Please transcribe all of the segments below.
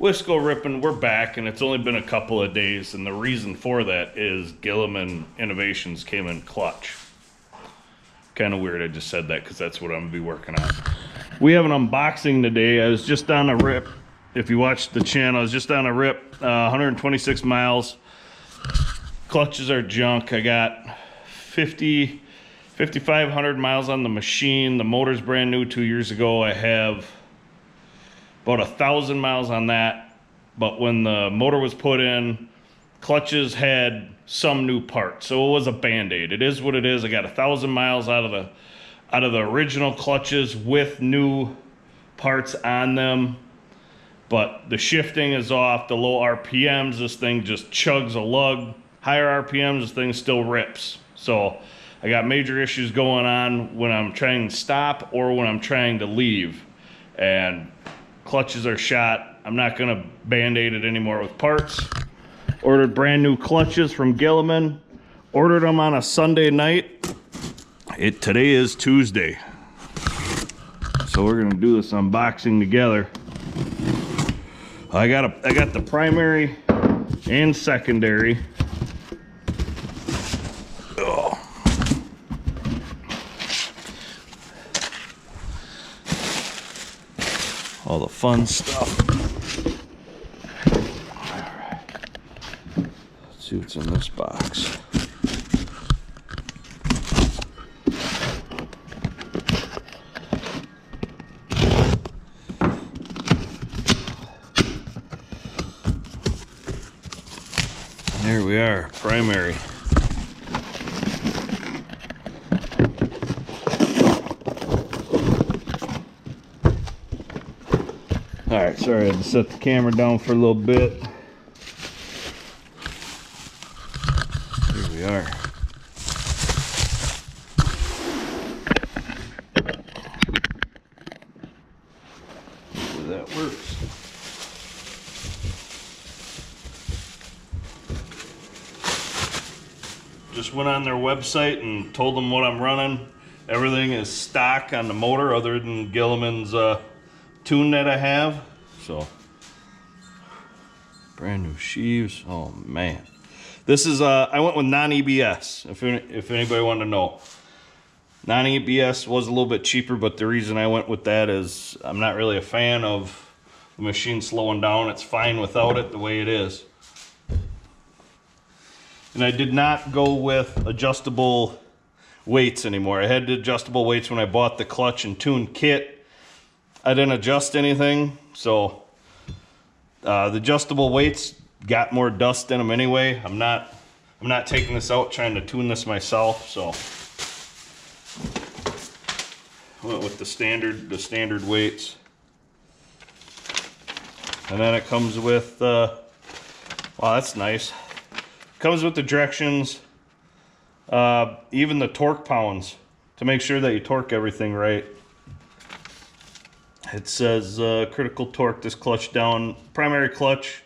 Wisco ripping, we're back, and it's only been a couple of days, and the reason for that is Gilomen Innovations came in clutch. Kind of weird I just said that because that's what I'm gonna be working on. We have an unboxing today. I was just on a rip. If you watched the channel, I was just on a rip, 126 miles. Clutches are junk. I got 5,500 miles on the machine. The motor's brand new 2 years ago. I have about 1,000 miles on that, but when the motor was put in, clutches had some new parts, so it was a band-aid. It is what it is. I got 1,000 miles out of the original clutches with new parts on them, but the shifting is off. The low RPMs, this thing just chugs a lug. Higher RPMs, this thing still rips. So I got major issues going on when I'm trying to stop or when I'm trying to leave, and clutches are shot. I'm not gonna band-aid it anymore with parts. Ordered brand new clutches from Gilomen. Ordered them on a Sunday night. Today is Tuesday. So we're gonna do this unboxing together. I got the primary and secondary. Oh. All the fun stuff. All right. Let's see what's in this box. There we are, primary. All right, sorry, I had to set the camera down for a little bit. Here we are. Hopefully that works. Just went on their website and told them what I'm running. Everything is stock on the motor other than Gilomen's tune that I have. So brand new sheaves. Oh man, this is I went with non-EBS. If anybody wanted to know, non-EBS was a little bit cheaper, but the reason I went with that is I'm not really a fan of the machine slowing down. It's fine without it the way it is. And I did not go with adjustable weights anymore. I had adjustable weights when I bought the clutch and tune kit. I didn't adjust anything, so the adjustable weights got more dust in them anyway. I'm not taking this out trying to tune this myself, so I went with the standard weights. And then it comes with wow, that's nice. Comes with the directions, even the torque pounds to make sure that you torque everything right. It says critical torque this clutch down, primary clutch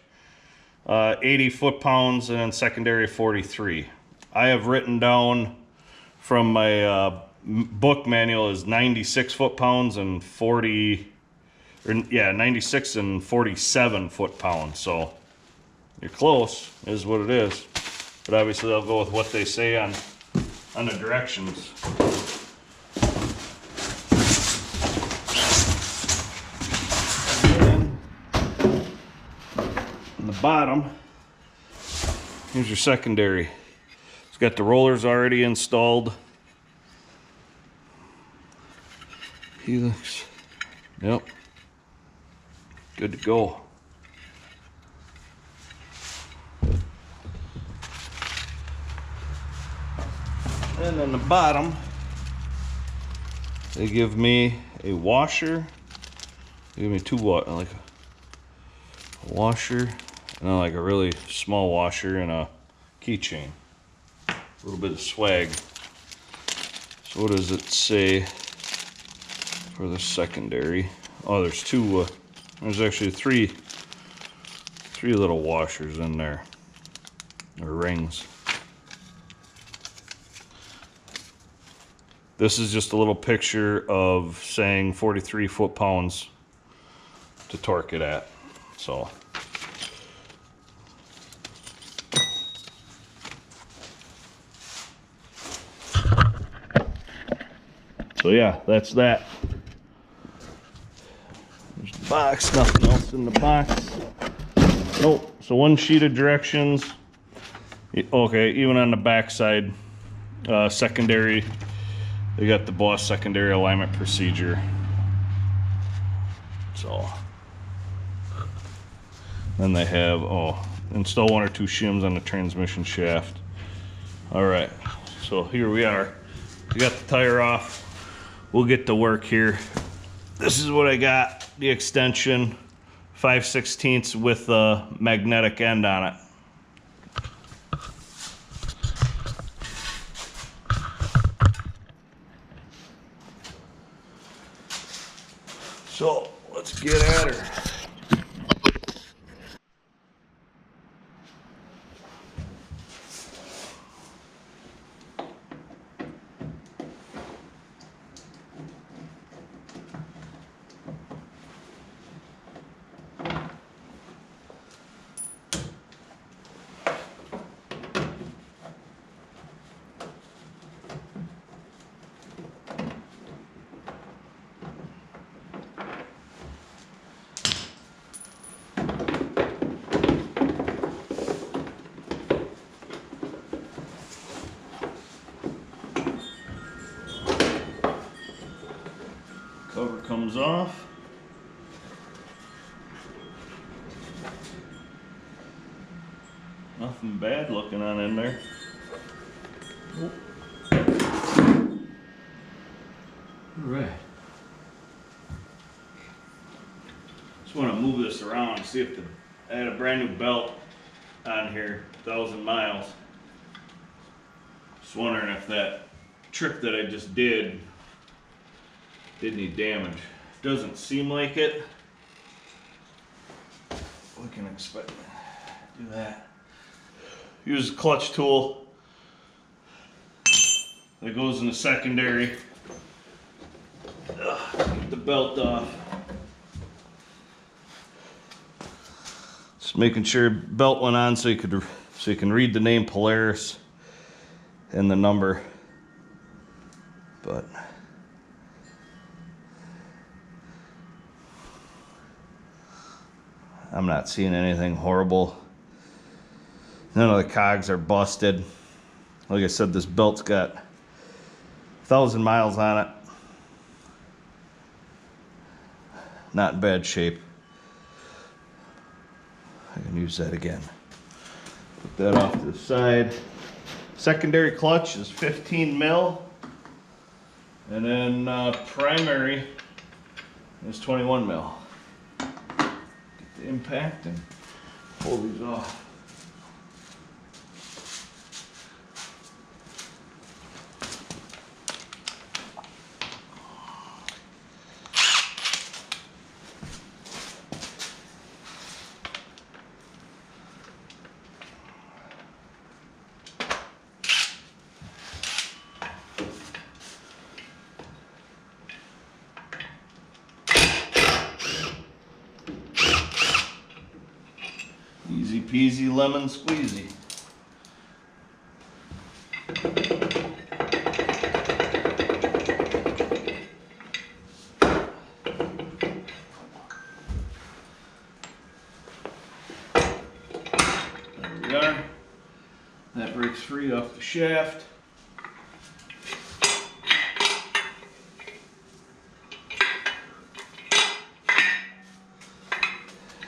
80 foot-pounds and then secondary 43. I have written down from my book manual is 96 foot-pounds and 96 and 47 foot-pounds. So you're close, is what it is. But obviously they'll go with what they say on the directions. On the bottom, here's your secondary. It's got the rollers already installed. Helix. Yep. Good to go. And on the bottom, they give me a washer. They give me like a washer and then like a really small washer and a keychain. A little bit of swag. So what does it say for the secondary? Oh, there's two. There's actually three little washers in there, or rings. This is just a little picture of saying 43 foot-pounds to torque it at. So So yeah, that's that. There's the box, nothing else in the box. Nope, so one sheet of directions. Okay, even on the back side, secondary, they got the Boss secondary alignment procedure. So, then they have, install 1 or 2 shims on the transmission shaft. Alright, so here we are. We got the tire off. We'll get to work here. This is what I got, the extension, 5/16 with a magnetic end on it. So let's get at her. Cover comes off. Nothing bad looking on in there. All right. Just want to move this around and see if I had a brand new belt on here, 1,000 miles. Just wondering if that trip that I just did any damage. Doesn't seem like it. We can expect to do that. Use a clutch tool that goes in the secondary. Get the belt off. Just making sure belt went on so you can read the name Polaris and the number. But I'm not seeing anything horrible. None of the cogs are busted. Like I said, this belt's got 1,000 miles on it. Not in bad shape. I can use that again. Put that off to the side. Secondary clutch is 15 mil. And then primary is 21 mil. Impact and pull these off. Easy peasy lemon squeezy. There we are. That breaks free off the shaft.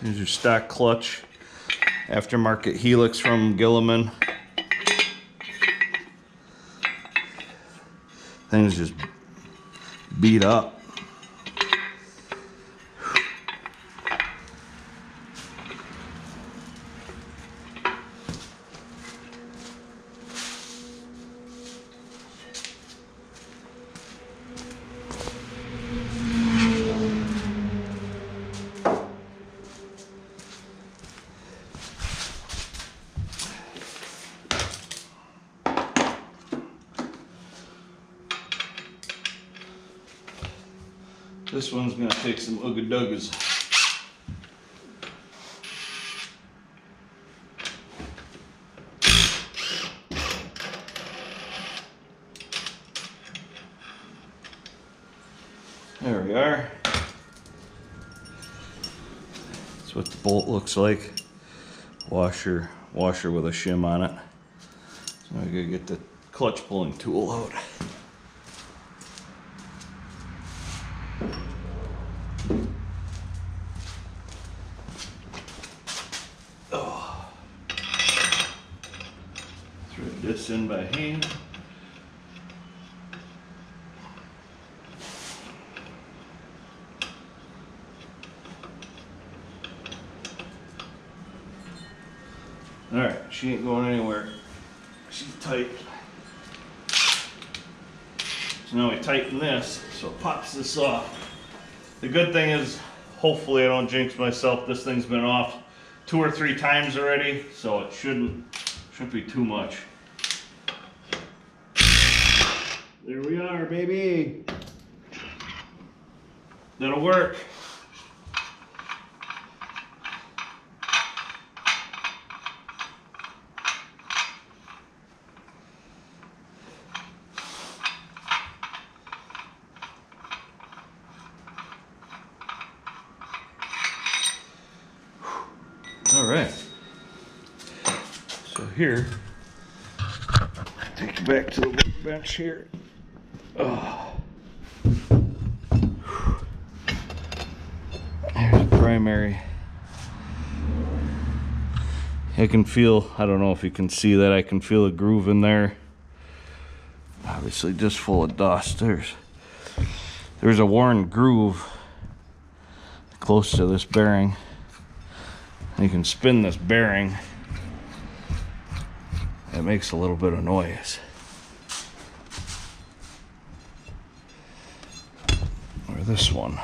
Here's your stock clutch. Aftermarket helix from Gilomen. Things just beat up. This one's going to take some ooga-doogas. There we are. That's what the bolt looks like. Washer with a shim on it. So I gotta get the clutch pulling tool out. Oh. Thread this in by hand. All right, she ain't going anywhere. She's tight. So now we tighten this, so it pops this off. The good thing is, hopefully I don't jinx myself, this thing's been off 2 or 3 times already, so it shouldn't be too much. There we are, baby. That'll work. All right, so here, take you back to the workbench here. Oh. There's the primary. I can feel, I don't know if you can see that, I can feel a groove in there. Obviously just full of dust. There's a worn groove close to this bearing. You can spin this bearing. It makes a little bit of noise. Or this one.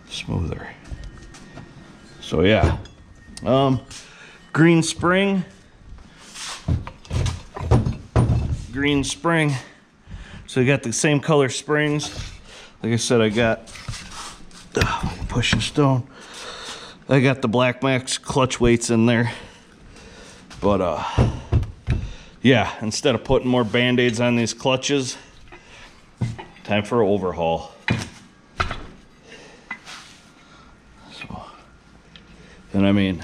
Smoother. So yeah. Green spring. So you got the same color springs. Like I said, I got, push this down. I got the Black Max clutch weights in there. But yeah, instead of putting more Band-Aids on these clutches, time for an overhaul. So, and I mean,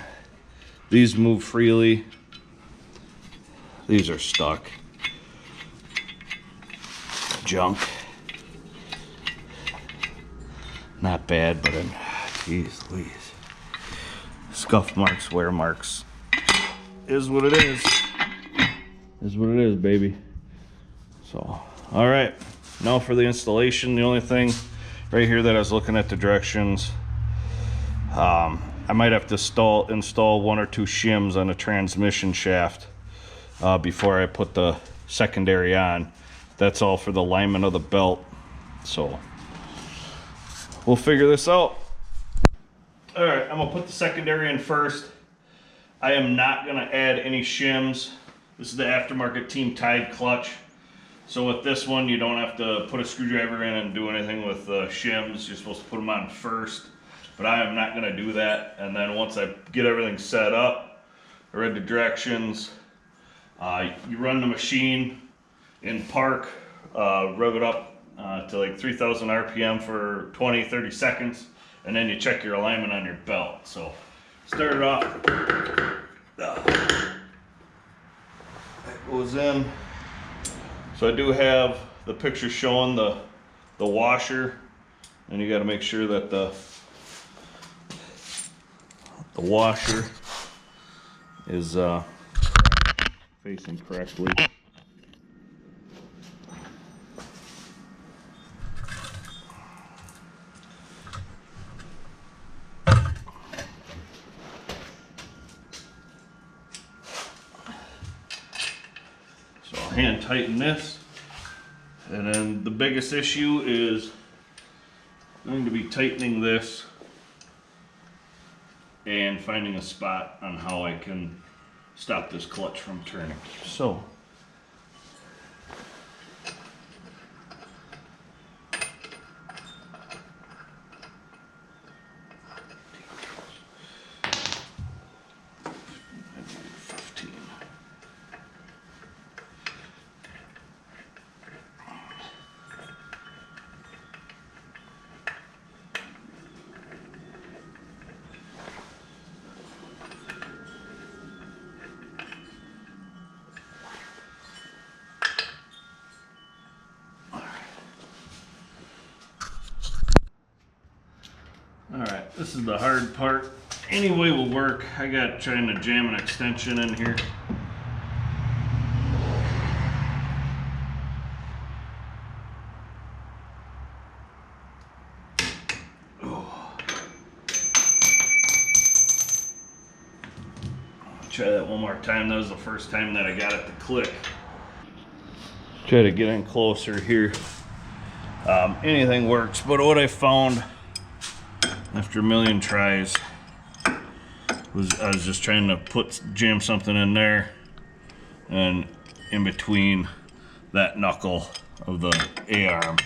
these move freely. These are stuck. Junk. Not bad, but geez Louise. Scuff marks, wear marks. Is what it is. Is what it is, baby. So, all right. Now for the installation, the only thing right here that I was looking at the directions, I might have to install 1 or 2 shims on the transmission shaft before I put the secondary on. That's all for the alignment of the belt. So we'll figure this out. All right, I'm gonna put the secondary in first. I am not gonna add any shims. This is the aftermarket Team Tide clutch. So with this one, you don't have to put a screwdriver in and do anything with shims. You're supposed to put them on first, but I am not gonna do that. And then once I get everything set up, I read the directions, you run the machine in park, rev it up to like 3,000 RPM for 20-30 seconds, and then you check your alignment on your belt. So start it off, that goes in. So I do have the picture showing the washer, and you got to make sure that the washer is facing correctly. Hand tighten this, and then the biggest issue is going to be tightening this and finding a spot on how I can stop this clutch from turning. So This is the hard part. Any way will work. I got trying to jam an extension in here. Try that one more time. That was the first time that I got it to click. Try to get in closer here. Anything works, but what I found after a million tries was I was just trying to jam something in there and in between that knuckle of the A-arm.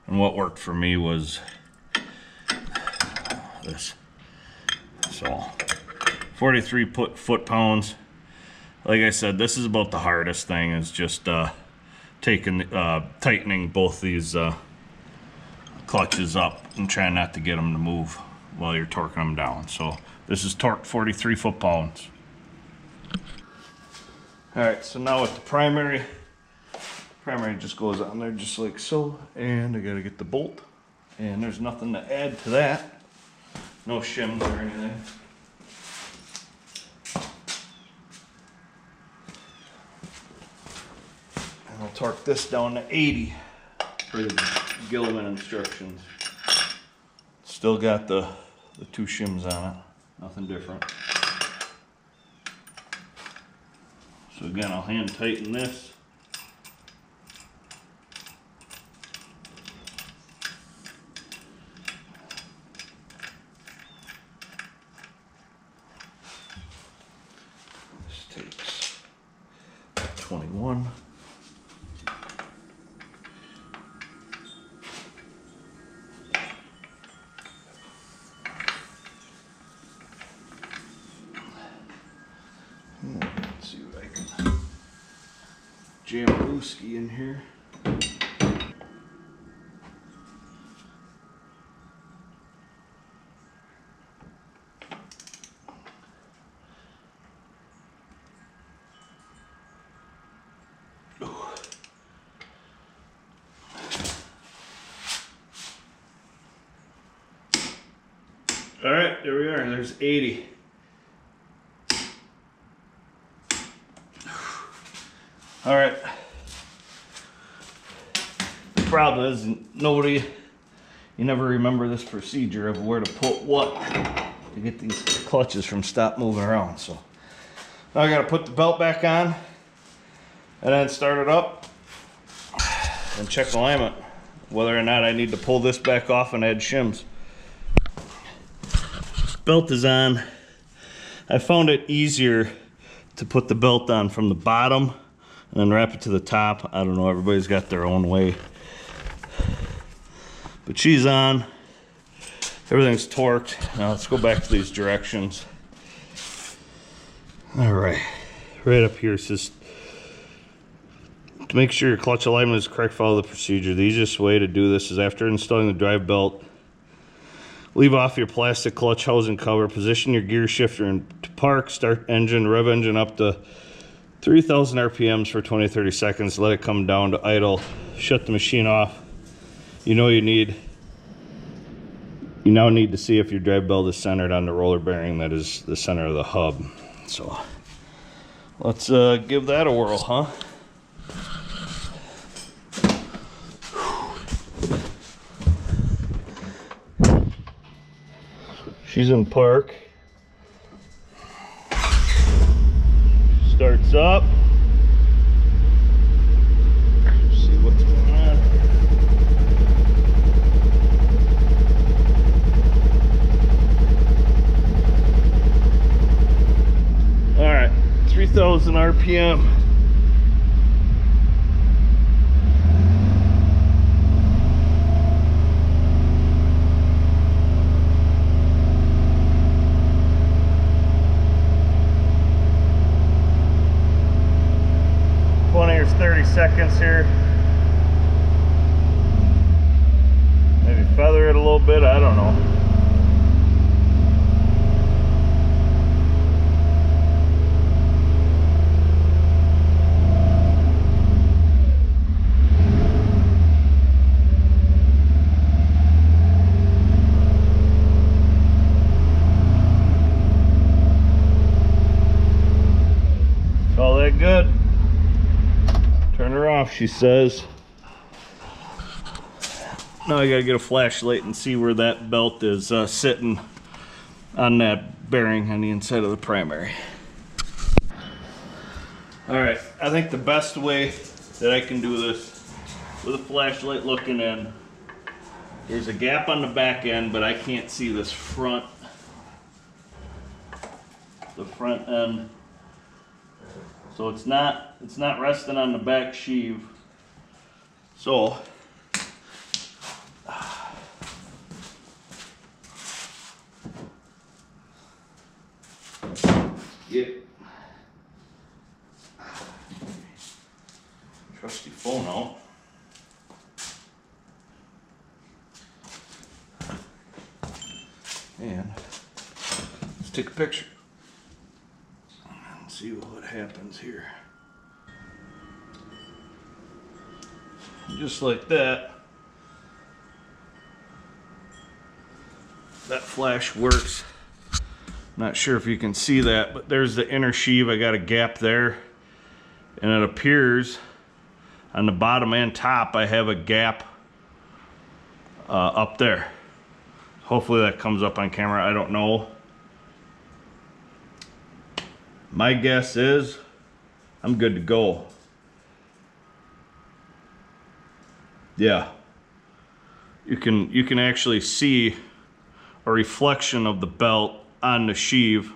And what worked for me was this. So 43 foot-pounds. Like I said, this is about the hardest thing, is just tightening both these clutches up and trying not to get them to move while you're torquing them down. So this is torqued 43 foot-pounds. Alright, so now with the primary just goes on there just like so, and I gotta get the bolt, and there's nothing to add to that. No shims or anything. And I'll torque this down to 80 for the Gilomen instructions. Still got the two shims on it, nothing different. So again, I'll hand tighten this. This takes 21. Let's see what I can jam a looski in here. All right, there we are. There's 80. All right. The problem is you never remember this procedure of where to put what to get these clutches from stop moving around. So now I got to put the belt back on and then start it up and check alignment, whether or not I need to pull this back off and add shims. Belt is on. I found it easier to put the belt on from the bottom and then wrap it to the top. I don't know, everybody's got their own way. But she's on. Everything's torqued. Now let's go back to these directions. All right, right up here it says, to make sure your clutch alignment is correct, follow the procedure. The easiest way to do this is after installing the drive belt, leave off your plastic clutch housing cover, position your gear shifter into park, start engine, rev engine up to 3,000 RPMs for 20-30 seconds, let it come down to idle, shut the machine off. You now need to see if your drive belt is centered on the roller bearing that is the center of the hub. So let's give that a whirl, huh? She's in park. Starts up. See what's going on. All right, 3,000 RPM. There's 30 seconds here. Maybe feather it a little bit, I don't know. Turn her off, she says. Now I gotta get a flashlight and see where that belt is sitting on that bearing on the inside of the primary. Alright, I think the best way that I can do this with a flashlight looking in, there's a gap on the back end, but I can't see this front, the front end. So it's not resting on the back sheave. So get trusty phone out. And let's take a picture and see what happens here. Just like that, that flash works. Not sure if you can see that, but there's the inner sheave. I got a gap there, and it appears on the bottom and top I have a gap up there. Hopefully that comes up on camera. I don't know. My guess is I'm good to go. Yeah, you can actually see a reflection of the belt on the sheave.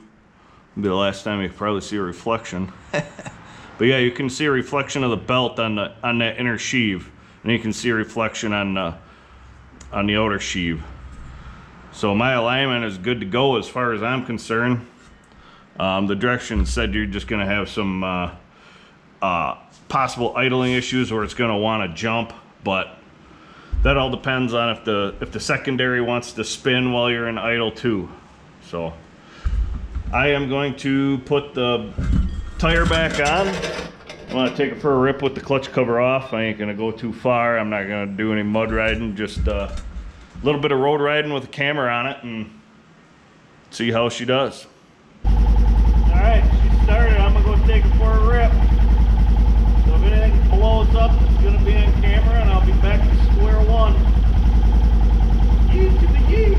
It'll be the last time you probably see a reflection. But yeah, you can see a reflection of the belt on that inner sheave, and you can see a reflection on the outer sheave. So my alignment is good to go as far as I'm concerned. The directions said you're just going to have some possible idling issues where it's going to want to jump, but that all depends on if the secondary wants to spin while you're in idle too. So I am going to put the tire back on. I want to take it for a rip with the clutch cover off. I ain't going to go too far. I'm not going to do any mud riding, just a little bit of road riding with a camera on it and see how she does. Alright, she started. I'm going to go take it for a rip. So if anything blows up, it's going to be on camera and I'll be back to square one. Yee to the yee.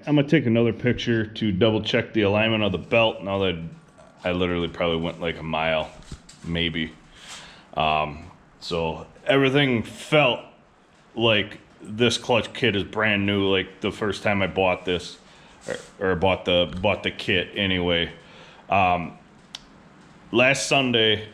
I'm gonna take another picture to double check the alignment of the belt now that I literally probably went like a mile, maybe. So everything felt like this clutch kit is brand new, like the first time I bought this, or bought the kit anyway. Last Sunday,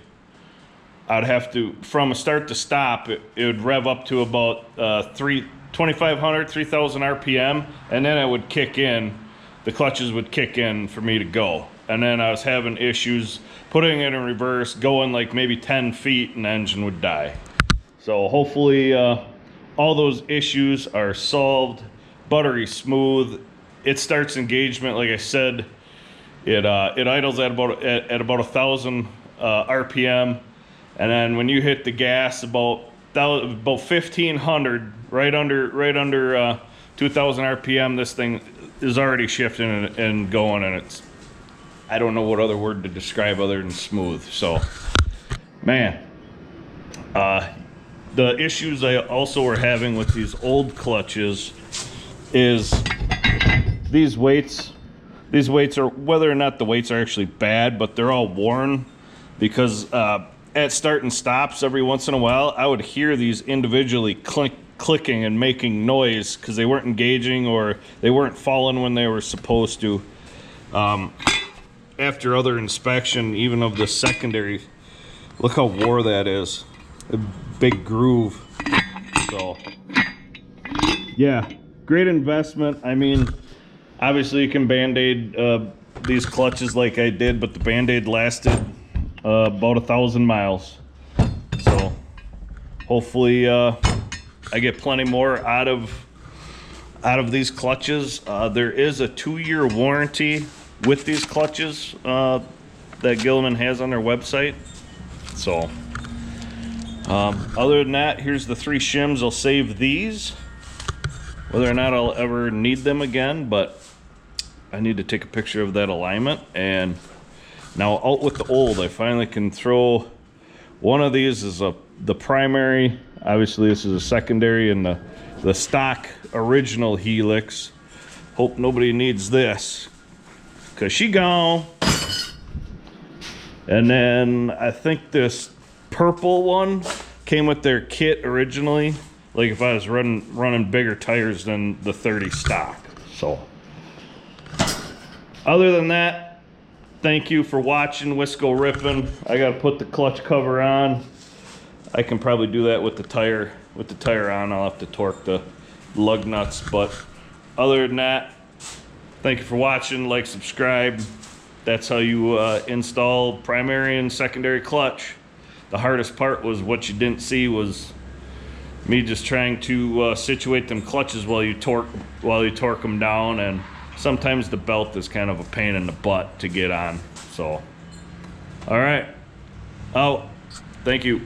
I'd have to, from start to stop, it would rev up to about 2,500, 3,000 RPM, and then it would kick in. The clutches would kick in for me to go. And then I was having issues putting it in reverse, going like maybe 10 feet, and the engine would die. So hopefully all those issues are solved. Buttery smooth. It starts engagement, like I said. It idles at about 1,000 RPM, and then when you hit the gas about 1,500, right under 2,000 RPM, this thing is already shifting and going, and it's, I don't know what other word to describe other than smooth. So, man, the issues I also were having with these old clutches is these weights. These weights are, whether or not the weights are actually bad, but they're all worn, because at start and stops every once in a while, I would hear these individually clicking and making noise because they weren't engaging or they weren't falling when they were supposed to. After other inspection, even of the secondary, look how wore that is. A big groove. So, yeah, great investment. I mean, obviously you can Band-Aid these clutches like I did, but the Band-Aid lasted about 1,000 miles. So hopefully I get plenty more out of these clutches. There is a 2-year warranty with these clutches that Gilomen has on their website. So other than that, here's the 3 shims. I'll save these, whether or not I'll ever need them again, but I need to take a picture of that alignment. And now out with the old, I finally can throw one of these as the primary. Obviously this is a secondary, and the stock original Helix. Hope nobody needs this, cause she gone. And then I think this purple one came with their kit originally, like if I was running bigger tires than the 30 stock. So other than that, thank you for watching Wisco Ripping. I gotta put the clutch cover on. I can probably do that with the tire on. I'll have to torque the lug nuts, but other than that, thank you for watching. Like, subscribe. That's how you install primary and secondary clutch. The hardest part was what you didn't see was me just trying to situate them clutches while you torque them down, and sometimes the belt is kind of a pain in the butt to get on. So, all right. Oh, thank you.